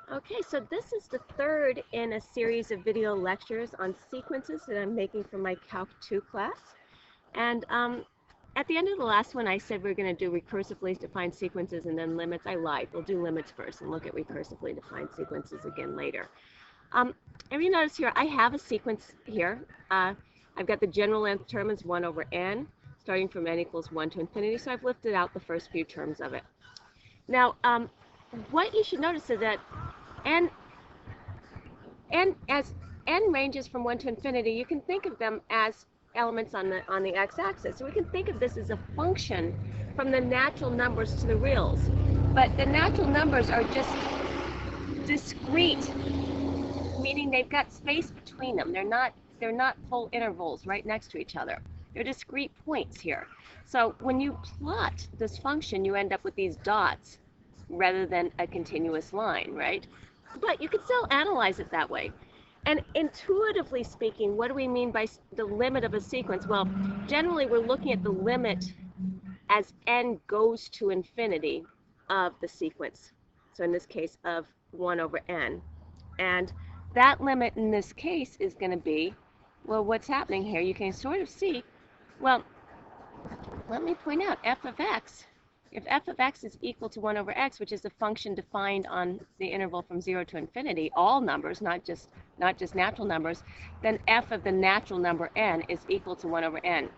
Okay, so this is the third in a series of video lectures on sequences that I'm making for my Calc II class. And at the end of the last one, I said we're going to do recursively defined sequences and then limits. I lied. We'll do limits first and look at recursively defined sequences again later. And you notice here, I have a sequence here. I've got the general length term as 1 over n, starting from n equals 1 to infinity. So I've lifted out the first few terms of it. Now, what you should notice is that as n ranges from 1 to infinity, you can think of them as elements on the x-axis. So we can think of this as a function from the natural numbers to the reals. But the natural numbers are just discrete, meaning they've got space between them. They're not full intervals right next to each other. They're discrete points here. So when you plot this function, you end up with these dots rather than a continuous line, right? But you can still analyze it that way. And intuitively speaking, what do we mean by the limit of a sequence? Well, generally we're looking at the limit as n goes to infinity of the sequence. So in this case of 1 over n. And that limit in this case is going to be, well, what's happening here? You can sort of see, well, let me point out f of x. If f of x is equal to 1 over x, which is a function defined on the interval from 0 to infinity, all numbers, not just natural numbers, then f of the natural number n is equal to 1 over n.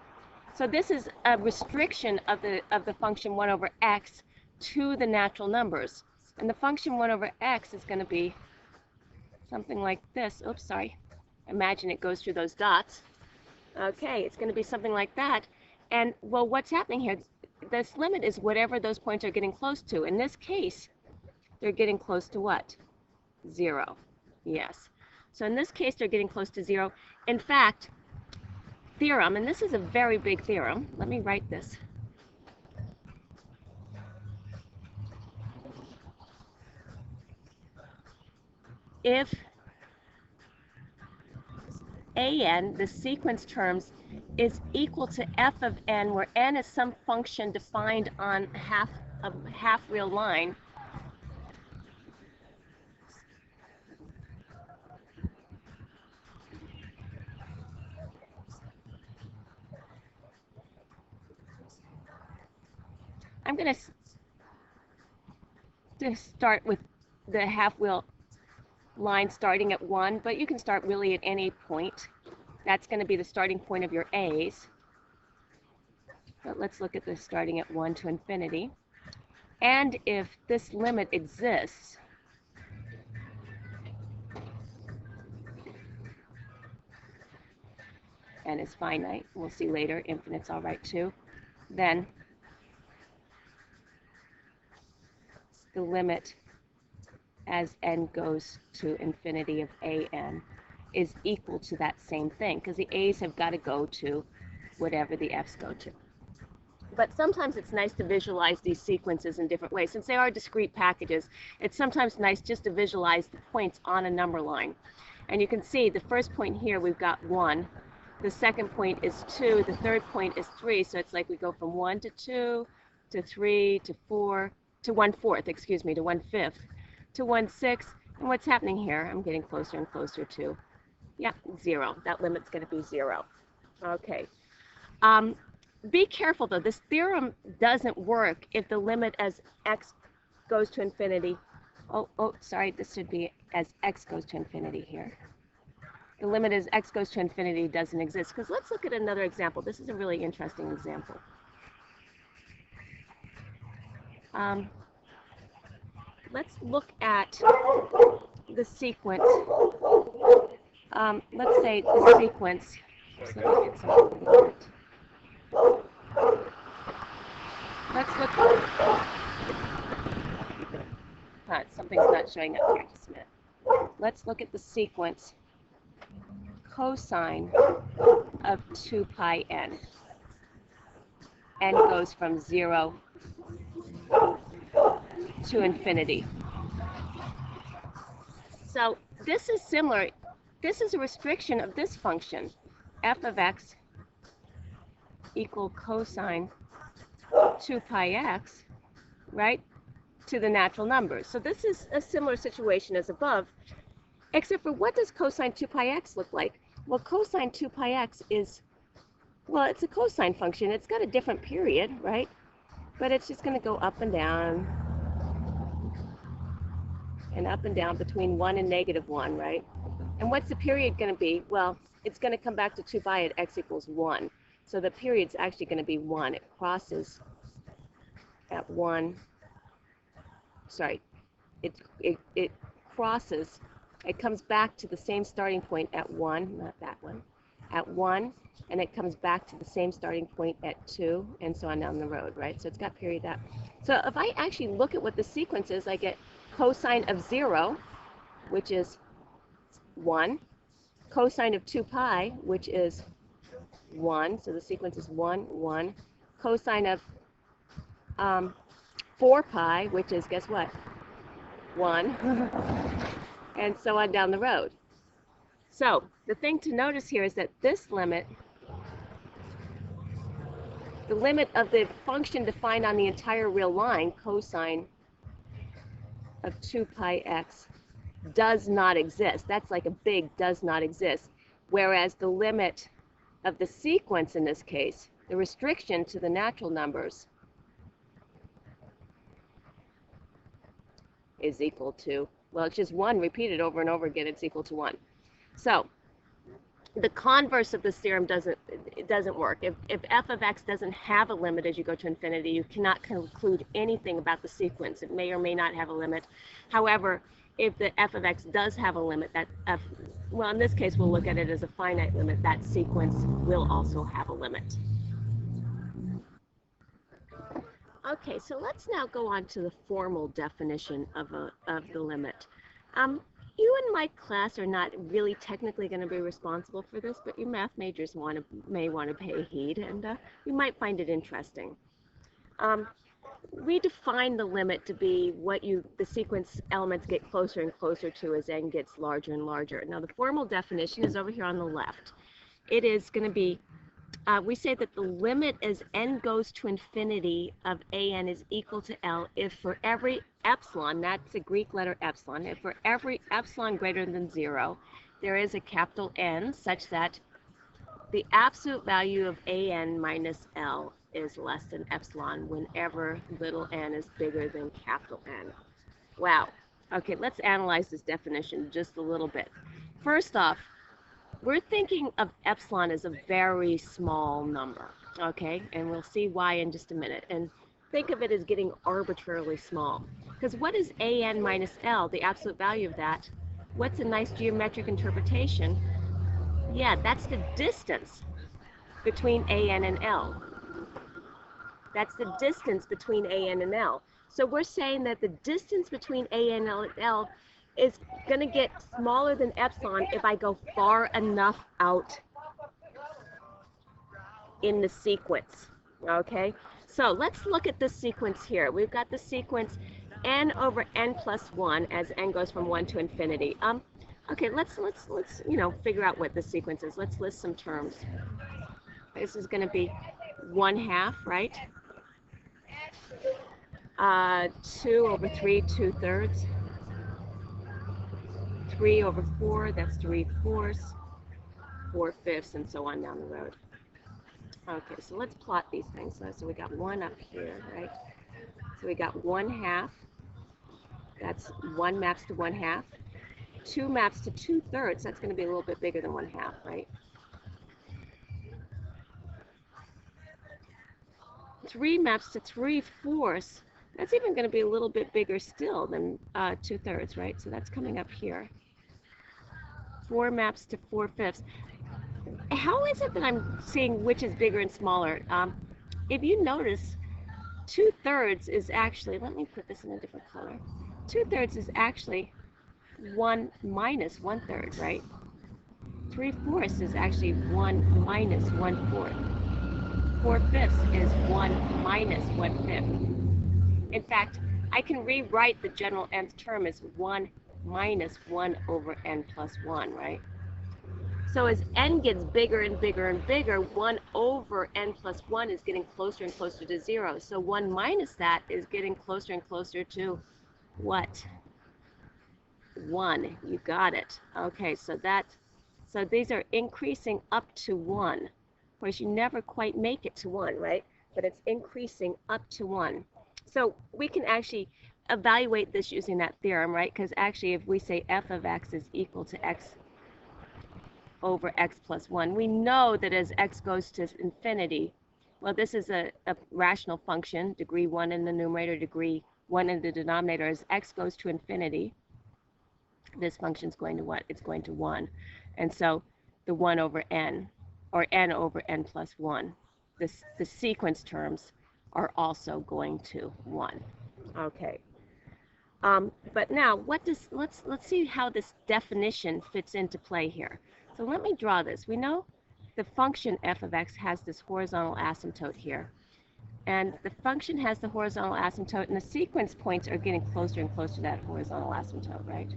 So this is a restriction of the function 1 over x to the natural numbers. And the function 1 over x is going to be something like this. Oops, sorry. Imagine it goes through those dots. Okay, it's going to be something like that. And, well, what's happening here? This limit is whatever those points are getting close to. In this case, they're getting close to what? 0. Yes. So in this case, they're getting close to 0. In fact, theorem, and this is a very big theorem. Let me write this. If an, the sequence terms, is equal to f of n, where n is some function defined on a half real line, I'm going to start with the half wheel line starting at 1, but you can start really at any point. That's going to be the starting point of your a's. But let's look at this starting at 1 to infinity. And if this limit exists, n is finite, we'll see later, infinite's all right too, then the limit as n goes to infinity of an is equal to that same thing, because the a's have got to go to whatever the f's go to. But sometimes it's nice to visualize these sequences in different ways. Since they are discrete packages, it's sometimes nice just to visualize the points on a number line. And you can see the first point here, we've got 1. The second point is 2. The third point is 3. So it's like we go from 1 to 2 to 3 to 4 to 1/4, excuse me, to 1/5 to 1/6. And what's happening here? I'm getting closer and closer to, yeah, 0. That limit's going to be 0. Okay. Be careful, though. This theorem doesn't work if the limit as x goes to infinity. Oh, sorry. This should be as x goes to infinity here. The limit as x goes to infinity doesn't exist. Because let's look at another example. This is a really interesting example. Let's look at the sequence. Let's say the sequence. Just let me get something like that. Let's look. Something's not showing up here. Just a minute. Let's look at the sequence cosine of 2 pi n. N goes from 0 to infinity. So this is similar. This is a restriction of this function, f of x equal cosine 2 pi x, right? to the natural numbers. So this is a similar situation as above, except for what does cosine 2 pi x look like? Well, cosine 2 pi x is, well, it's a cosine function. It's got a different period, right? But it's just going to go up and down between 1 and -1, right? And what's the period going to be? Well, it's going to come back to 2 pi at x equals 1. So the period's actually going to be 1. It crosses at 1. Sorry, it crosses, it comes back to the same starting point at 1, not that one, at 1, and it comes back to the same starting point at 2, and so on down the road, right? So it's got period that. So if I actually look at what the sequence is, I get cosine of 0, which is 1, cosine of 2 pi, which is 1, so the sequence is 1, 1, cosine of 4 pi, which is, guess what, 1, and so on down the road. So the thing to notice here is that this limit, the limit of the function defined on the entire real line, cosine of 2 pi x, does not exist. That's like a big does not exist. Whereas the limit of the sequence in this case, the restriction to the natural numbers, is equal to, well, it's just 1 repeated over and over again, it's equal to 1. So the converse of this theorem doesn't work. If f of x doesn't have a limit as you go to infinity, you cannot conclude anything about the sequence. It may or may not have a limit. However, if the f of x does have a limit, that f, well, in this case, we'll look at it as a finite limit, that sequence will also have a limit. Okay, so let's now go on to the formal definition of the limit. You in my class are not really technically going to be responsible for this, but your math majors may want to pay heed, and you might find it interesting. We define the limit to be what the sequence elements get closer and closer to as n gets larger and larger. Now, the formal definition is over here on the left. It is going to be, we say that the limit as n goes to infinity of an is equal to L if for every epsilon, that's a Greek letter epsilon, if for every epsilon greater than 0, there is a capital N such that the absolute value of an minus L is less than epsilon whenever little n is bigger than capital N. Wow. Okay, let's analyze this definition just a little bit. First off, we're thinking of epsilon as a very small number, okay? And we'll see why in just a minute. And think of it as getting arbitrarily small. Because what is an minus L, the absolute value of that? What's a nice geometric interpretation? Yeah, that's the distance between an and L. That's the distance between an and L. So we're saying that the distance between an and L is going to get smaller than epsilon if I go far enough out in the sequence, okay? So let's look at this sequence here. We've got the sequence n over n plus 1 as n goes from 1 to infinity. Okay, let's figure out what this sequence is. Let's list some terms. This is going to be 1/2, right? 2 over 3 2/3. 3 over 4, that's 3/4, 4/5, and so on down the road. Okay, so let's plot these things. So we got 1 up here, right? So we got 1/2. That's 1 maps to 1/2. 2 maps to 2/3. That's going to be a little bit bigger than 1/2, right? 3 maps to 3/4. That's even going to be a little bit bigger still than 2/3, right? So that's coming up here. 4 maps to 4/5. How is it that I'm seeing which is bigger and smaller? If you notice, 2/3 is actually, let me put this in a different color. 2/3 is actually 1 minus 1/3, right? 3/4 is actually 1 minus 1/4. 4/5 is 1 minus 1/5. In fact, I can rewrite the general nth term as 1 minus 1 over n plus 1, right? So as n gets bigger and bigger and bigger, 1 over n plus 1 is getting closer and closer to 0. So 1 minus that is getting closer and closer to what? 1. You got it. Okay, so these are increasing up to 1. Of course, you never quite make it to 1, right? But it's increasing up to 1. So we can actually evaluate this using that theorem, right? Because actually, if we say f of x is equal to x over x plus 1, we know that as x goes to infinity, well, this is a rational function, degree 1 in the numerator, degree 1 in the denominator. As x goes to infinity, this function is going to what? It's going to 1. And so the 1 over n, or n over n plus 1, the sequence terms are also going to 1. Okay. But now, let's see how this definition fits into play here. So let me draw this. We know the function f of x has this horizontal asymptote here. And the function has the horizontal asymptote, and the sequence points are getting closer and closer to that horizontal asymptote, right?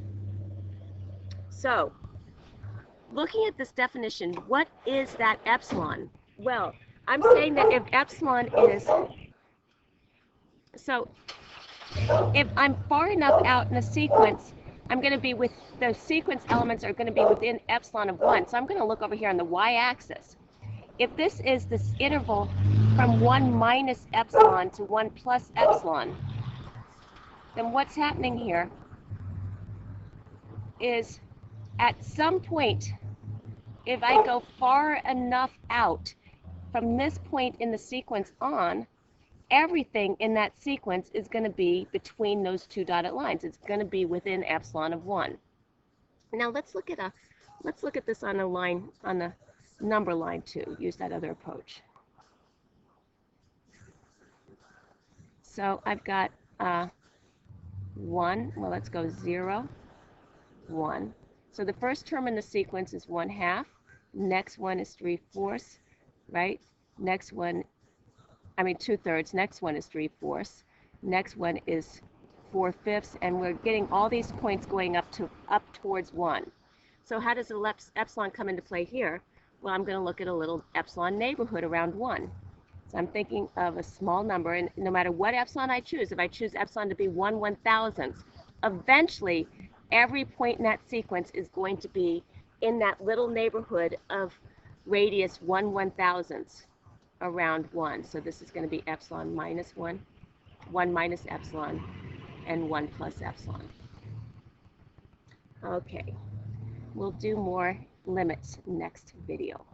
So, looking at this definition, what is that epsilon? Well, I'm saying that if epsilon is, so if I'm far enough out in the sequence, I'm going to be with, the sequence elements are going to be within epsilon of 1. So I'm going to look over here on the y-axis. If this is this interval from 1 minus epsilon to 1 plus epsilon, then what's happening here is at some point, if I go far enough out from this point in the sequence on, everything in that sequence is going to be between those two dotted lines. It's going to be within epsilon of 1. Now let's look at this on a line, on the number line too. Use that other approach. So I've got 1. Well, let's go 0, 1. So the first term in the sequence is 1/2. Next one is 3/4, right? Next one, 2/3. Next one is 3/4. Next one is 4/5, and we're getting all these points going up towards 1. So how does the epsilon come into play here? Well, I'm going to look at a little epsilon neighborhood around 1. So I'm thinking of a small number, and no matter what epsilon I choose, if I choose epsilon to be 1/1000th, eventually every point in that sequence is going to be in that little neighborhood of radius 1/1000th around 1. So this is going to be epsilon minus 1, 1 minus epsilon, and 1 plus epsilon. Okay, we'll do more limits next video.